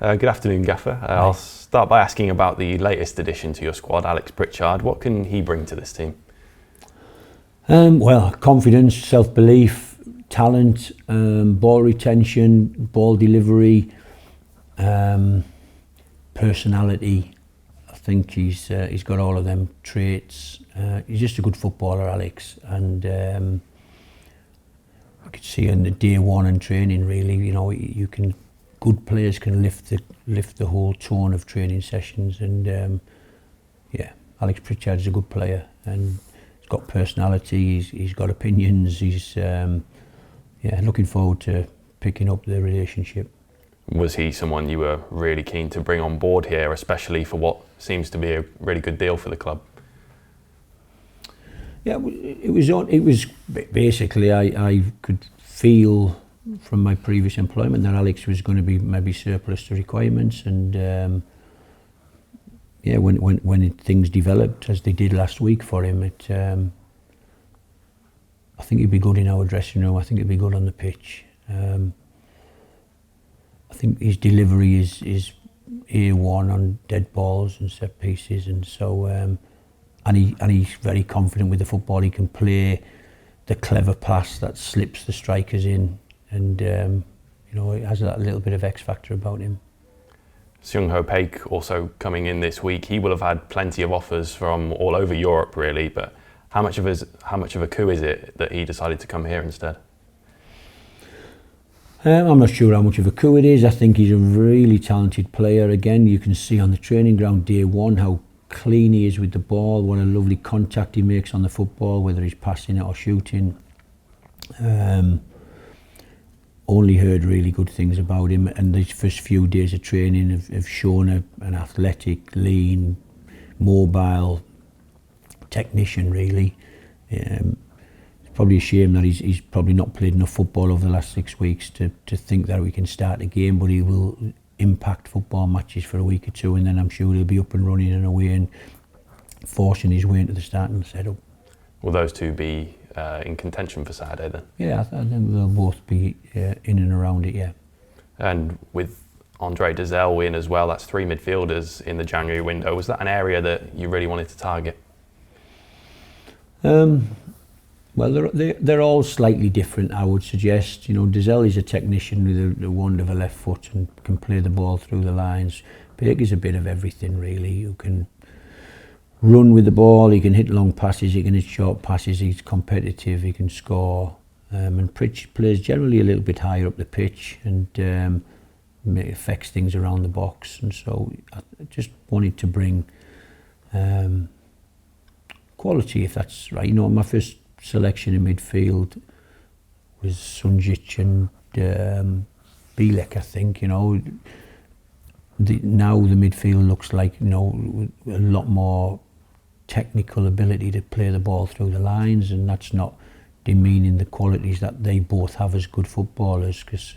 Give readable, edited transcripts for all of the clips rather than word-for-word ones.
Good afternoon, Gaffer. I'll start by asking about the latest addition to your squad, Alex Pritchard. What can he bring to this team? Well, confidence, self-belief, talent, ball retention, ball delivery, personality. I think he's got all of them traits. He's just a good footballer, Alex, and I could see in the day one in training, really, good players can lift the whole tone of training sessions, and Alex Pritchard is a good player, and he's got personality, he's got opinions, he's looking forward to picking up the relationship. Was he someone you were really keen to bring on board here, especially for what seems to be a really good deal for the club? Yeah, it was basically I could feel from my previous employment that Alex was going to be maybe surplus to requirements, and when things developed as they did last week for him, I think he'd be good in our dressing room. I think he'd be good on the pitch. I think his delivery is A1 on dead balls and set pieces, and so and he's very confident with the football. He can play the clever pass that slips the strikers in, and it has that little bit of X factor about him. Seung-ho Paik also coming in this week. He will have had plenty of offers from all over Europe, really. But how much of a coup is it that he decided to come here instead? I'm not sure how much of a coup it is. I think he's a really talented player. Again, you can see on the training ground day one how clean he is with the ball, what a lovely contact he makes on the football, whether he's passing it or shooting. Only heard really good things about him, and these first few days of training have shown an athletic, lean, mobile technician, really. It's probably a shame that he's probably not played enough football over the last 6 weeks to think that we can start a game, but he will impact football matches for a week or two, and then I'm sure he'll be up and running and away and forcing his way into the starting setup. Will those two be in contention for Saturday then? Yeah, I think they'll both be in and around it, yeah. And with Andre Dazelle in as well, that's 3 midfielders in the January window. Was that an area that you really wanted to target? Well, they're all slightly different, I would suggest. Dazelle is a technician with a wand of a left foot and can play the ball through the lines. Paik is a bit of everything, really. You can run with the ball, he can hit long passes, he can hit short passes, he's competitive, he can score. And Pritchard plays generally a little bit higher up the pitch, and affects things around the box. And so I just wanted to bring quality, if that's right. My first selection in midfield was Sunjic and Bielek, I think. Now the midfield looks like a lot more technical ability to play the ball through the lines, and that's not demeaning the qualities that they both have as good footballers, because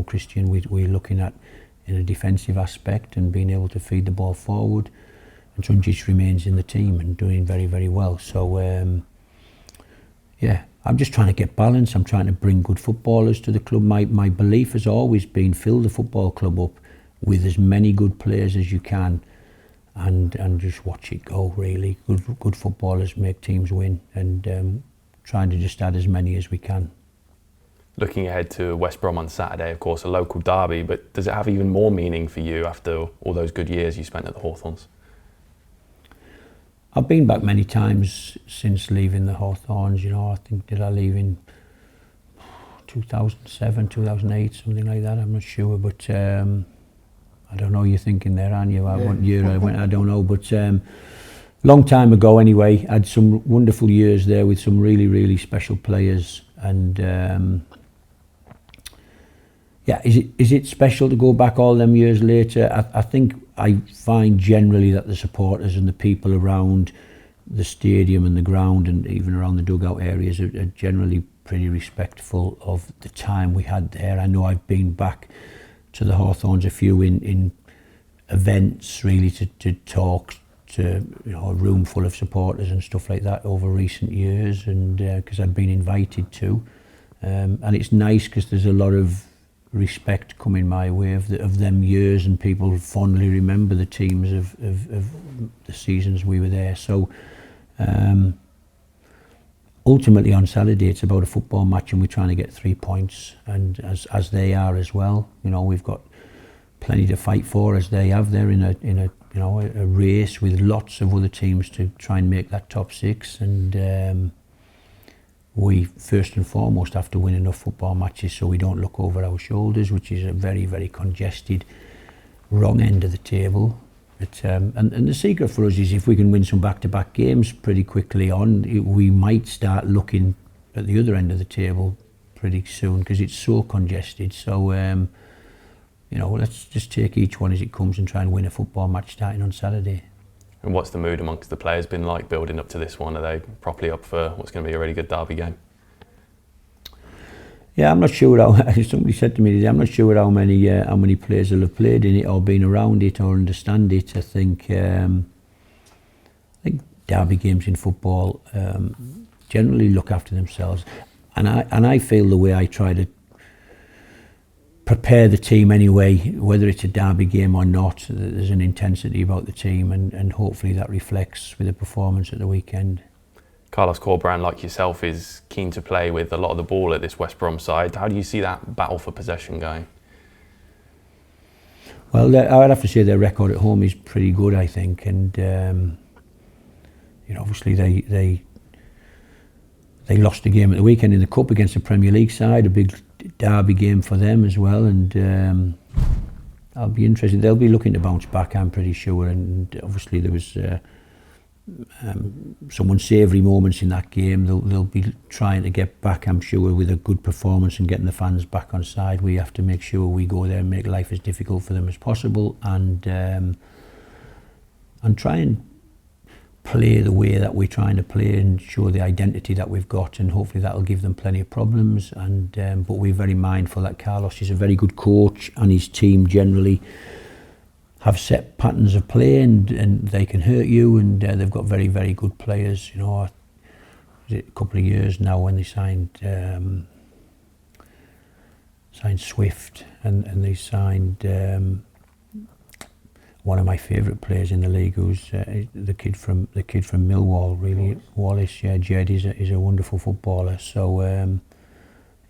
Christian we're looking at in a defensive aspect and being able to feed the ball forward, and Sunjic remains in the team and doing very, very well. So I'm just trying to get balance. I'm trying to bring good footballers to the club. My belief has always been fill the football club up with as many good players as you can, and just watch it go, really. Good footballers make teams win, and trying to just add as many as we can. Looking ahead to West Brom on Saturday, of course, a local derby, but does it have even more meaning for you after all those good years you spent at the Hawthorns? I've been back many times since leaving the Hawthorns. I think, did I leave in 2007, 2008, something like that? I'm not sure, but I don't know, you're thinking there, aren't you? What year I went, I don't know, but long time ago anyway. I had some wonderful years there with some really, really special players, and is it special to go back all them years later? I think I find generally that the supporters and the people around the stadium and the ground and even around the dugout areas are generally pretty respectful of the time we had there. I know I've been back to the Hawthorns a few in events, really, to talk to a room full of supporters and stuff like that over recent years, and because I've been invited to, and it's nice because there's a lot of respect coming my way of them years, and people fondly remember the teams of the seasons we were there. So ultimately on Saturday it's about a football match, and we're trying to get 3 points, and as they are as well. You know, we've got plenty to fight for, as they have. They're in a race with lots of other teams to try and make that top 6, and we first and foremost have to win enough football matches so we don't look over our shoulders, which is a very, very congested wrong end of the table. But, and the secret for us is if we can win some back-to-back games pretty quickly on, we might start looking at the other end of the table pretty soon, because it's so congested. So you know, let's just take each one as it comes and try and win a football match starting on Saturday. And what's the mood amongst the players been like building up to this one? Are they properly up for what's going to be a really good derby game? Yeah, I'm not sure how. Somebody said to me today, I'm not sure how many players will have played in it or been around it or understand it. I think derby games in football generally look after themselves, and I feel the way I try to prepare the team anyway, whether it's a derby game or not, there's an intensity about the team, and hopefully that reflects with the performance at the weekend. Carlos Corberán, like yourself, is keen to play with a lot of the ball at this West Brom side. How do you see that battle for possession going? Well, I'd have to say their record at home is pretty good, I think, and you know, obviously they lost the game at the weekend in the Cup against the Premier League side, a big derby game for them as well, and I'll be interested. They'll be looking to bounce back, I'm pretty sure, and obviously there was some unsavoury moments in that game. They'll be trying to get back, I'm sure, with a good performance and getting the fans back on side. We have to make sure we go there and make life as difficult for them as possible, and try and play the way that we're trying to play and show the identity that we've got, and hopefully that'll give them plenty of problems. And but we're very mindful that Carlos is a very good coach, and his team generally have set patterns of play, and they can hurt you, and they've got very, very good players. You know, a couple of years now when they signed Swift, and they signed one of my favourite players in the league, who's the kid from Millwall, really, Wallace. Yeah, Jed is a wonderful footballer. So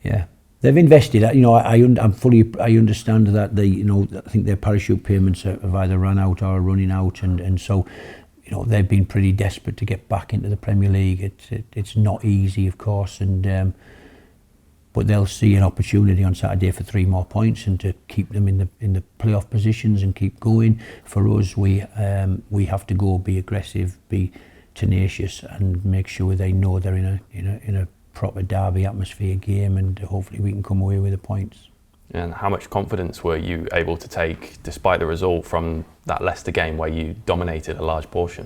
yeah, they've invested. You know, I understand that they, you know, I think their parachute payments have either run out or are running out, and so, you know, they've been pretty desperate to get back into the Premier League. It's not easy, of course, and but they'll see an opportunity on Saturday for 3 more points and to keep them in the playoff positions and keep going. For us, we have to go, be aggressive, be tenacious, and make sure they know they're in a proper derby atmosphere game, and hopefully we can come away with the points. And how much confidence were you able to take, despite the result, from that Leicester game where you dominated a large portion?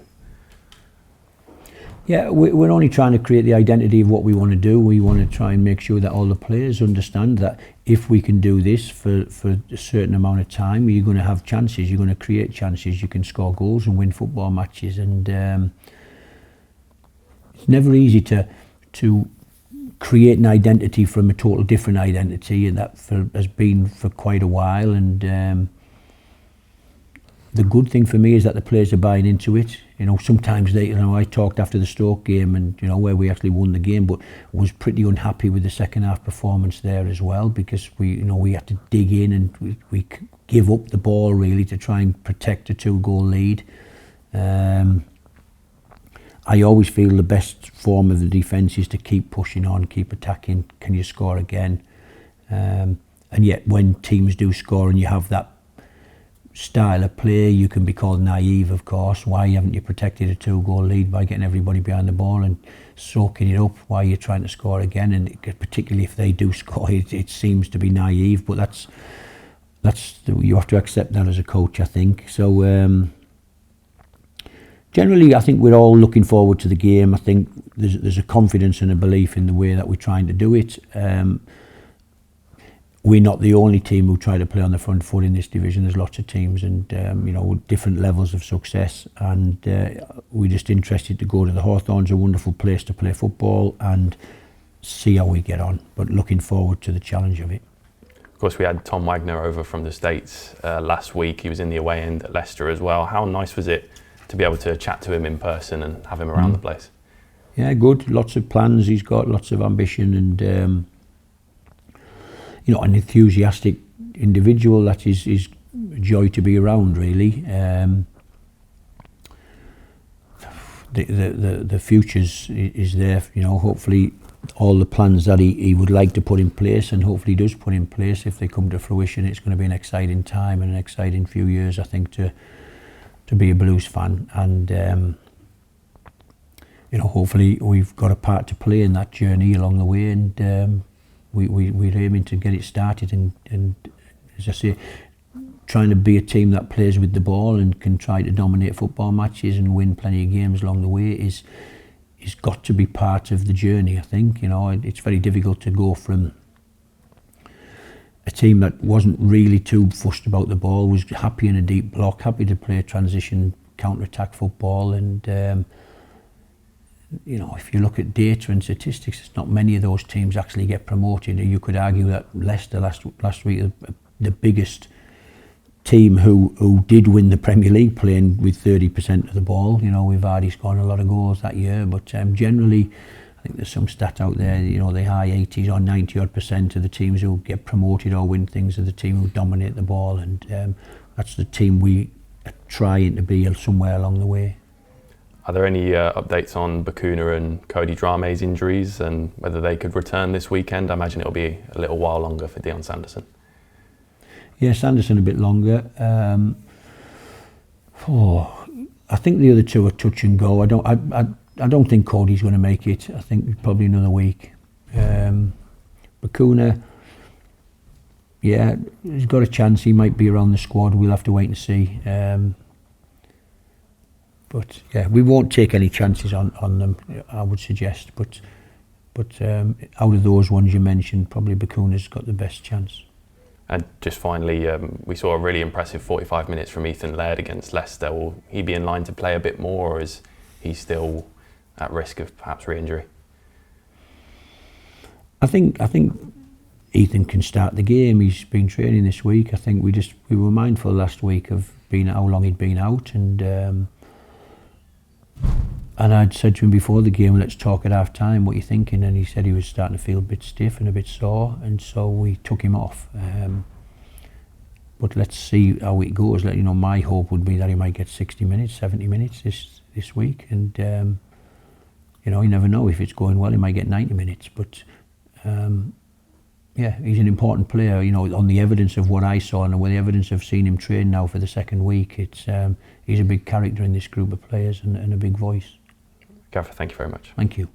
Yeah, we're only trying to create the identity of what we want to do. We want to try and make sure that all the players understand that if we can do this for a certain amount of time, you're going to have chances, you're going to create chances, you can score goals and win football matches. And it's never easy to create an identity from a total different identity, and that has been for quite a while. And the good thing for me is that the players are buying into it. You know, sometimes they, you know, I talked after the Stoke game, and you know, where we actually won the game, but was pretty unhappy with the second half performance there as well, because we had to dig in, and we give up the ball really to try and protect a 2-goal lead. I always feel the best form of the defence is to keep pushing on, keep attacking. Can you score again? And yet when teams do score and you have that style of play, you can be called naive, of course. Why haven't you protected a 2-goal lead by getting everybody behind the ball and soaking it up? Why are you trying to score again? And particularly if they do score, it seems to be naive, but that's you have to accept that as a coach, I think. So generally, I think we're all looking forward to the game. I think there's a confidence and a belief in the way that we're trying to do it. We're not the only team who try to play on the front foot in this division. There's lots of teams, and you know, different levels of success. And we're just interested to go to the Hawthorns, a wonderful place to play football, and see how we get on. But looking forward to the challenge of it. Of course, we had Tom Wagner over from the States last week. He was in the away end at Leicester as well. How nice was it to be able to chat to him in person and have him around the place? Yeah, good. Lots of plans. He's got lots of ambition and, you know, an enthusiastic individual that is a joy to be around, really. The future's is there, you know. Hopefully all the plans that he would like to put in place, and hopefully he does put in place, if they come to fruition, it's going to be an exciting time and an exciting few years, I think, to be a Blues fan. And you know, hopefully we've got a part to play in that journey along the way, and we're aiming to get it started, and as I say, trying to be a team that plays with the ball and can try to dominate football matches and win plenty of games along the way is got to be part of the journey, I think. You know, it's very difficult to go from a team that wasn't really too fussed about the ball, was happy in a deep block, happy to play transition counter-attack football, and you know, if you look at data and statistics, it's not many of those teams actually get promoted. You could argue that Leicester last week, the biggest team who did win the Premier League, playing with 30% of the ball. You know, we've already scored a lot of goals that year, but generally, I think there's some stat out there, you know, the high 80s or 90% of the teams who get promoted or win things are the team who dominate the ball, and that's the team we are trying to be somewhere along the way. Are there any updates on Bacuna and Cody Drame's injuries and whether they could return this weekend? I imagine it'll be a little while longer for Dion Sanderson. Yeah, Sanderson a bit longer. I think the other two are touch and go. I don't think Cody's going to make it. I think probably another week. Bacuna, yeah, he's got a chance. He might be around the squad. We'll have to wait and see. But yeah, we won't take any chances on them, I would suggest. But out of those ones you mentioned, probably Bacuna's got the best chance. And just finally, we saw a really impressive 45 minutes from Ethan Laird against Leicester. Will he be in line to play a bit more, or is he still at risk of perhaps re-injury? I think Ethan can start the game. He's been training this week. I think we were mindful last week of how long he'd been out, and I'd said to him before the game, let's talk at half time, what are you thinking? And he said he was starting to feel a bit stiff and a bit sore, and so we took him off. But let's see how it goes. You know, my hope would be that he might get 60 minutes, 70 minutes this week, and you know, you never know. If it's going well, he might get 90 minutes. But yeah, he's an important player. You know, on the evidence of what I saw and with the evidence of seeing him train now for the second week, he's a big character in this group of players and a big voice. Gaffer, thank you very much. Thank you.